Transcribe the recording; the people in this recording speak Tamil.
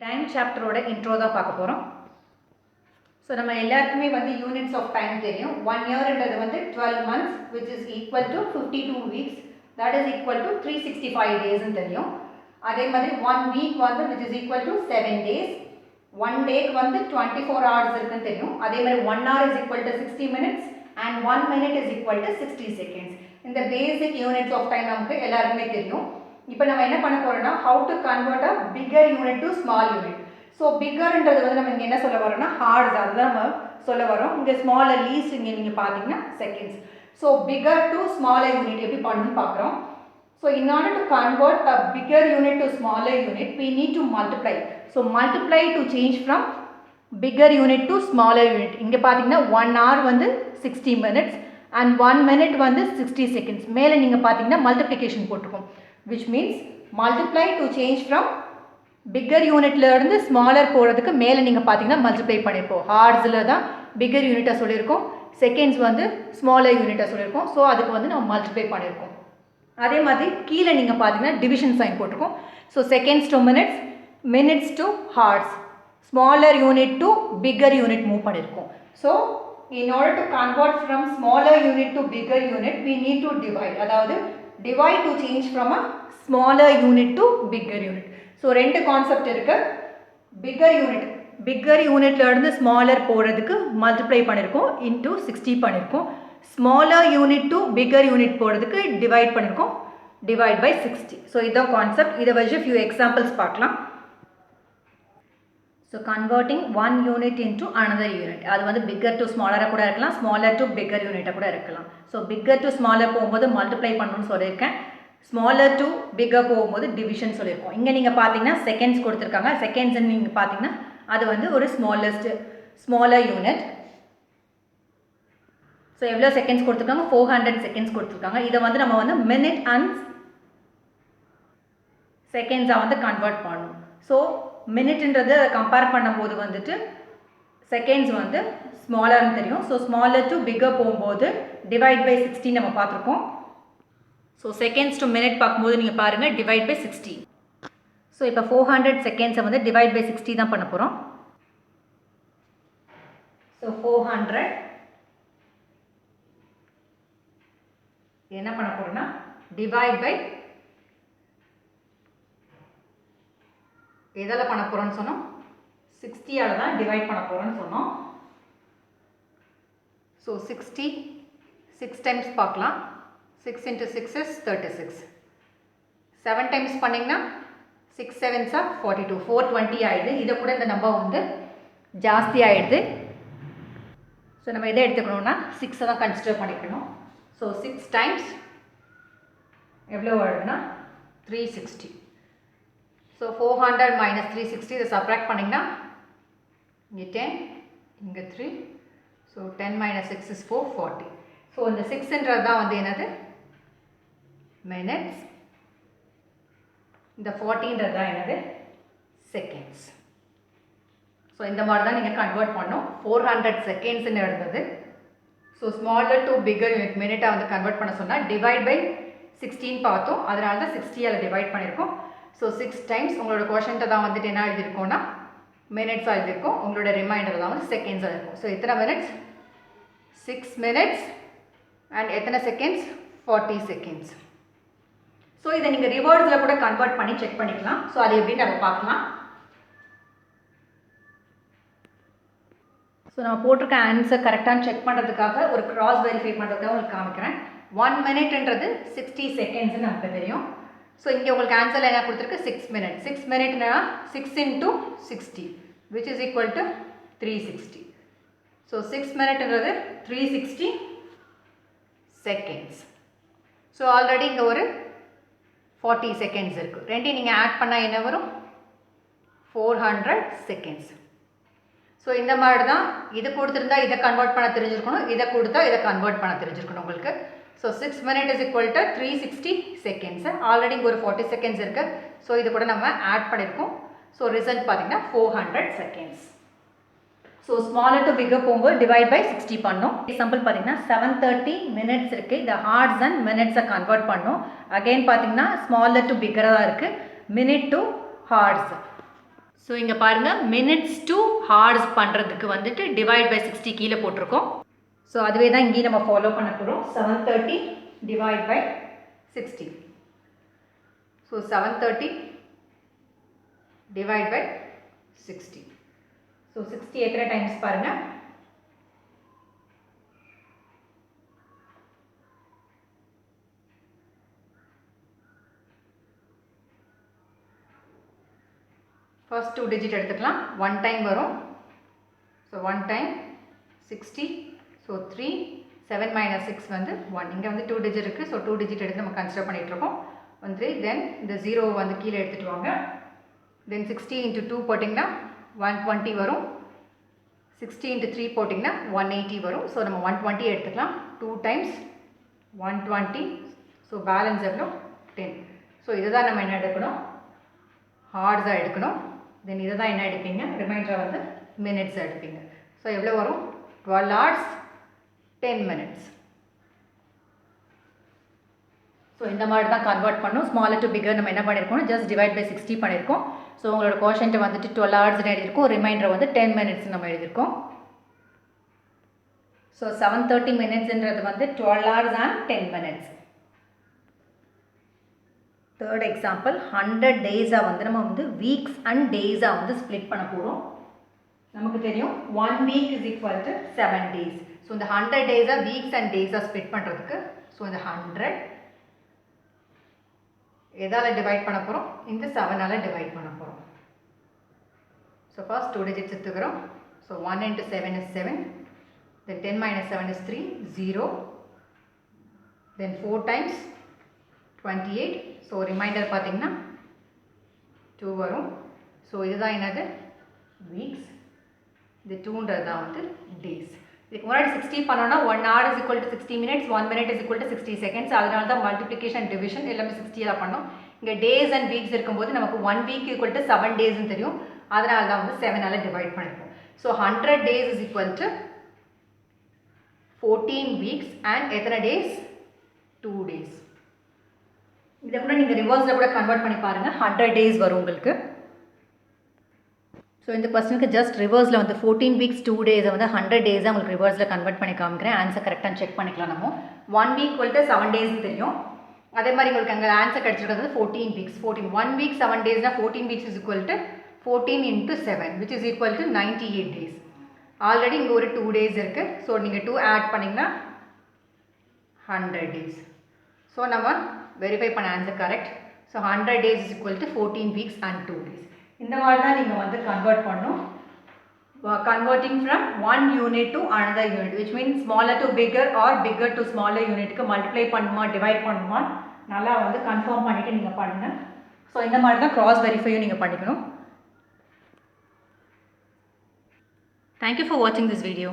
டைம் சாப்டரோட இன்ட்ரோ தான் பார்க்க போகிறோம். ஸோ நம்ம எல்லாருக்குமே வந்து யூனிட்ஸ் ஆஃப் டைம் தெரியும். 1 இயர்ன்றது வந்து 12 months which is equal to 52 weeks, that is equal to 365 daysன்னு தெரியும். அதே மாதிரி 1 week வந்து which is equal to 7 days, 1 dayக்கு வந்து 24 hours இருக்குன்னு தெரியும். அதே மாதிரி 1 hour is equal to 60 minutes and 1 minute is equal to 60 seconds. இந்த பேசிக் யூனிட்ஸ் ஆஃப் டைம் நமக்கு எல்லாருக்குமே தெரியும். இப்போ நம்ம என்ன பண்ண போறோம்னா how to convert a bigger unit to small unit. So பிக்கர்ன்றது வந்து நம்ம இங்கே என்ன சொல்ல வரோம்னா ஹார்ஸ், அதுதான் நம்ம சொல்ல வரோம். இங்கே ஸ்மாலர் லீஸ்ட் இங்கே நீங்கள் பார்த்தீங்கன்னா seconds. So bigger to smaller unit எப்படி பண்ணணும்னு பார்க்குறோம். So in order to convert a bigger unit to smaller unit we need to multiply. So multiply to change from bigger unit to smaller unit. இங்கே பார்த்தீங்கன்னா 1 hour வந்து 60 minutes and 1 minute வந்து 60 seconds. மேலே நீங்கள் பார்த்தீங்கன்னா மல்டிப்ளிகேஷன் போட்டுக்கும், which means multiply to change from bigger யூனிட்ல இருந்து ஸ்மாலர் போகிறதுக்கு மேலே நீங்கள் பார்த்தீங்கன்னா மல்டிப்ளை பண்ணியிருப்போம். ஹார்ஸில் தான் பிக்கர் யூனிட்டாக சொல்லியிருக்கோம், செகண்ட்ஸ் வந்து ஸ்மாலர் யூனிட்டாக சொல்லியிருக்கோம். ஸோ அதுக்கு வந்து நம்ம மல்டிப்ளை பண்ணியிருக்கோம். அதே மாதிரி கீழே நீங்கள் பார்த்தீங்கன்னா டிவிஷன் சைன் போட்டிருக்கோம். So seconds to minutes, minutes to hours, smaller unit to bigger unit move பண்ணியிருக்கோம். So in order to convert from smaller unit to bigger unit we need to divide, அதாவது divide to change from a smaller unit to bigger unit. So ரெண்டு கான்செப்ட் இருக்கு. பிக்கர் யூனிட்ல இருந்து ஸ்மாலர் போகிறதுக்கு மல்டிப்ளை பண்ணியிருக்கோம், இன்டூ 60 பண்ணியிருக்கோம். Smaller unit to bigger unit போகிறதுக்கு டிவைட் பண்ணியிருக்கோம், டிவைட் பை 60. ஸோ இதுதான் கான்செப்ட். இதை வச்சு ஃபியூ எக்ஸாம்பிள்ஸ் பார்க்கலாம். So converting 1 unit into another unit, அது வந்து பிக்கர் டு ஸ்மாலராக கூட இருக்கலாம், ஸ்மாலர் டு பிக்கர் யூனிட்டாக கூட இருக்கலாம். ஸோ பிக்கர் டு ஸ்மாலர் போகும்போது மல்டிப்ளை பண்ணணும்னு சொல்லியிருக்கேன், ஸ்மாலர் டு பிக்கர் போகும்போது டிவிஷன் சொல்லியிருக்கோம். இங்கே நீங்கள் பார்த்தீங்கன்னா செகண்ட்ஸ் கொடுத்துருக்காங்க, செகண்ட்ஸ் நீங்கள் பார்த்தீங்கன்னா அது வந்து ஒரு ஸ்மாலர் யூனிட். ஸோ எவ்வளோ செகண்ட்ஸ் கொடுத்துருக்காங்க, 400 செகண்ட்ஸ் கொடுத்துருக்காங்க. இதை வந்து நம்ம வந்து மினிட் அண்ட் செகண்ட்ஸாக வந்து கன்வெர்ட் பண்ணணும். ஸோ மினிட்ன்றதை கம்பேர் பண்ணும்போது வந்துட்டு செகண்ட்ஸ் வந்து ஸ்மாலர்னு தெரியும். ஸோ ஸ்மாலர் டு பிக்கர் போகும்போது டிவைட் பை 60 நம்ம பார்த்துருக்கோம். ஸோ செகண்ட்ஸ் டு மினிட் பார்க்கும்போது நீங்கள் பாருங்கள் டிவைட் பை 60. ஸோ இப்போ 400 செகண்ட்ஸை வந்து டிவைட் பை 60 தான் பண்ண போகிறோம். ஸோ 400 என்ன பண்ண போகிறோம்னா டிவைட் பை எதால் பண்ண போகிறோன்னு சொன்னோம், 60ஆல் தான் டிவைட் பண்ண போகிறோன்னு சொன்னோம். ஸோ 60 6 டைம்ஸ் பார்க்கலாம். 6 into 6 is 36. 7 times பண்ணிங்கன்னா 6 7s are 42, 420 ஆயிடுது. இதை கூட இந்த நம்பர் வந்து ஜாஸ்தி ஆயிடுது. ஸோ நம்ம எதை எடுத்துக்கணும்னா 6 தான் கன்சிடர் பண்ணிக்கணும். ஸோ 6 டைம்ஸ் எவ்வளோ வருதுன்னா 360. ஸோ 400 minus 360 இதை சப்ராக்ட் பண்ணிங்கன்னா இங்கே 10, இங்கே 3. So 10 minus 6 is 440. ஸோ இந்த 6ன்றது தான் வந்து என்னது மினிட்ஸ், இந்த 40ன்றது தான் என்னது செகண்ட்ஸ். ஸோ இந்த மாதிரி தான் நீங்கள் கன்வெர்ட் பண்ணோம். 400 செகண்ட்ஸ்ன்னு இருந்தது. So smaller to bigger unit மினிட்டாக வந்து கன்வெர்ட் பண்ண சொன்னால் டிவைட் பை 16 பார்த்தோம், அதனால தான் 60ஆல் டிவைட் பண்ணியிருக்கோம். ஸோ 6 டைம்ஸ் உங்களோட கொஷன்ட்டை தான் வந்துட்டு என்ன எழுதியிருக்கோன்னா மினிட்ஸாக எழுதியிருக்கோம், உங்களோட ரிமைண்டர் தான் வந்து செகண்ட்ஸாக இருக்கும். ஸோ எத்தனை மினிட்ஸ், 6 minutes அண்ட் எத்தனை செகண்ட்ஸ், 40 செகண்ட்ஸ். ஸோ இதை நீங்கள் ரிவர்ஸில் கூட கன்வெர்ட் பண்ணி செக் பண்ணிக்கலாம். ஸோ அது எப்படின்னு நம்ம பார்க்கலாம். ஸோ நான் போட்டிருக்க ஆன்சர் கரெக்டாக செக் பண்ணுறதுக்காக ஒரு கிராஸ் வெரிஃபை பண்ணுறதுக்காக உங்களுக்கு காமிக்கிறேன். 1 மினிட்ன்றது 60 செகண்ட்ஸ்ன்னு நமக்கு தெரியும். ஸோ இங்கே உங்களுக்கு ஆன்சரில் என்ன கொடுத்துருக்கு, 6 minutes. 6 minutனா 6 into 60 which is equal to 360. So 6 minuteன்றது 360 seconds. So already இங்கே ஒரு 40 செகண்ட்ஸ் இருக்குது. ரெண்டையும் நீங்கள் ஆட் பண்ணால் என்ன வரும், 400 செகண்ட்ஸ். ஸோ இந்த மாதிரி தான் இது கொடுத்துருந்தா இதை கன்வெர்ட் பண்ண தெரிஞ்சிருக்கணும், இதை கொடுத்தா இதை கன்வெர்ட் பண்ண தெரிஞ்சிருக்கணும் உங்களுக்கு. So 6 minutes is equal to 360 seconds. Already இங்கே ஒரு 40 செகண்ட்ஸ் இருக்குது. ஸோ இது கூட நம்ம ஆட் பண்ணியிருக்கோம். ஸோ ரிசல்ட் பார்த்தீங்கன்னா 400 seconds. So smaller to bigger போகும்போது டிவைட் பை 60 பண்ணோம். எக்ஸாம்பிள் பார்த்தீங்கன்னா 730 minutes இருக்குது. இந்த ஹார்ஸ் அண்ட் மினிட்ஸை கன்வெர்ட் பண்ணோம். அகெயின் பார்த்தீங்கன்னா ஸ்மாலர் டு பிக்கராக தான் இருக்குது, மினிட் டு ஹார்ஸ். ஸோ இங்கே பாருங்கள் மினிட்ஸ் டு ஹார்ஸ் பண்ணுறதுக்கு வந்துட்டு டிவைட் பை 60 கீழே போட்டிருக்கோம். ஸோ அதுவே தான் இங்கேயும் நம்ம ஃபாலோ பண்ண போகிறோம். 730 divide by 60. So 730 divide by 60. So 60 எத்தனை டைம்ஸ் பாருங்கள், ஃபர்ஸ்ட் 2 டிஜிட் எடுத்துக்கலாம். 1 டைம் வரும். So 1 time 60. ஸோ 3, 7 minus 6 வந்து 1. இங்கே வந்து 2 டிஜிட் இருக்குது. ஸோ 2 டிஜிட் எடுத்து நம்ம கன்சிடர் பண்ணிகிட்ருக்கோம். 1 3. தென் இந்த 0 வந்து கீழே எடுத்துகிட்டு வாங்க. தென் 60 into 2 போட்டிங்கன்னா 120 வரும். 60 into 3 போட்டிங்கன்னா 180 வரும். ஸோ நம்ம 120 எடுத்துக்கலாம். 2 டைம்ஸ் 120. ஸோ பேலன்ஸ் எவ்வளோ 10. ஸோ இதை தான் நம்ம என்ன எடுக்கணும், ஹார்ஸாக எடுக்கணும். தென் இதை தான் என்ன எடுப்பீங்க, ரிமைண்டரை வந்து மினிட்ஸ் எடுப்பீங்க. ஸோ எவ்வளோ வரும், 12 hours 10 minutes. ஸோ இந்த மாதிரி தான் கன்வெர்ட் பண்ணும். ஸ்மாலர் டு பிகர் நம்ம என்ன பண்ணியிருக்கோம், ஜஸ்ட் டிவைட் பை 60 பண்ணியிருக்கோம். ஸோ உங்களோட கோஷன்ட்டை வந்துட்டு 12 hours எழுதியிருக்கோம். ரிமைண்டரை வந்து 10 minutes நம்ம எழுதியிருக்கோம். ஸோ 730 minutesன்றது வந்து 12 hours and 10 minutes. Third example, 100 days-ஆ வந்து நம்ம வந்து வீக்ஸ் அண்ட் டேஸாக வந்து ஸ்ப்ளிட் பண்ண போகிறோம். நமக்கு தெரியும் 1 week is equal to 7 days. So இந்த 100 days-ஆ வீக்ஸ் அண்ட் டேஸாக ஸ்ப்ளிட் பண்ணுறதுக்கு ஸோ இந்த 100 எதால் டிவைட் பண்ண போகிறோம், இந்த 7ஆல் டிவைட் பண்ண போகிறோம். ஸோ ஃபர்ஸ்ட் 2 digits எடுத்துக்கிறோம். So 1 into 7 is 7. Then 10 minus 7 is 3, 0. Then 4 times 28. So remainder பார்த்தீங்கன்னா 2 வரும். ஸோ இதுதான் என்னது, வீக்ஸ். இது 2ன்றது தான் வந்து டேஸ். இதுக்கு முன்னாடி 60 பண்ணோன்னா 1 hour is equal to 60 minutes, 1 minute is equal to 60 seconds. அதனால தான் மல்டிப்ளிகேஷன் டிவிஷன் எல்லாமே 60 பண்ணோம். இங்கே டேஸ் அண்ட் வீக்ஸ் இருக்கும்போது நமக்கு 1 week equal to 7 daysன்னு தெரியும். அதனால தான் வந்து 7ஆல் டிவைட் பண்ணியிருக்கோம். So 100 days is equal to 14 weeks and எத்தனை டேஸ், 2 days. இதை கூட நீங்கள் ரிவர்ஸில் கூட கன்வெர்ட் பண்ணி பாருங்கள், 100 days வரும் உங்களுக்கு. ஸோ இந்த கொஸ்டினுக்கு ஜஸ்ட் ரிவர்ஸில் வந்து 14 weeks 2 days வந்து 100 days உங்களுக்கு ரிவர்ஸில் கன்வெர்ட் பண்ணி காமிக்கிறேன். ஆன்சர் கரெக்டாக செக் பண்ணிக்கலாம். நம்ம 1 week ஈக்குவல் டு 7 daysன்னு தெரியும். அதே மாதிரி உங்களுக்கு அங்கே ஆன்சர் கிடச்சிருக்கிறது 14 weeks. 1 week 7 daysனா 14 weeks is equal to 14 into 7 which is equal to 98 days. Already இங்கே ஒரு 2 days இருக்குது. ஸோ நீங்கள் 2 ஆட் பண்ணிங்கன்னா 100 days. ஸோ நம்ம வெரிஃபை பண்ண answer correct. So 100 days is equal to 14 weeks and 2 days. இந்த மாதிரி தான் நீங்கள் வந்து கன்வெர்ட் பண்ணணும். Converting from one unit to another unit which means smaller to bigger or bigger to smaller யூனிட்க்கு மல்டிப்ளை பண்ணுமா டிவைட் பண்ணுமா நல்லா வந்து கன்ஃபார்ம் பண்ணிவிட்டு நீங்கள் பண்ணுங்கள். ஸோ இந்த மாதிரி தான் க்ராஸ் வெரிஃபையும் நீங்கள் பண்ணிக்கணும். Thank you for watching this video.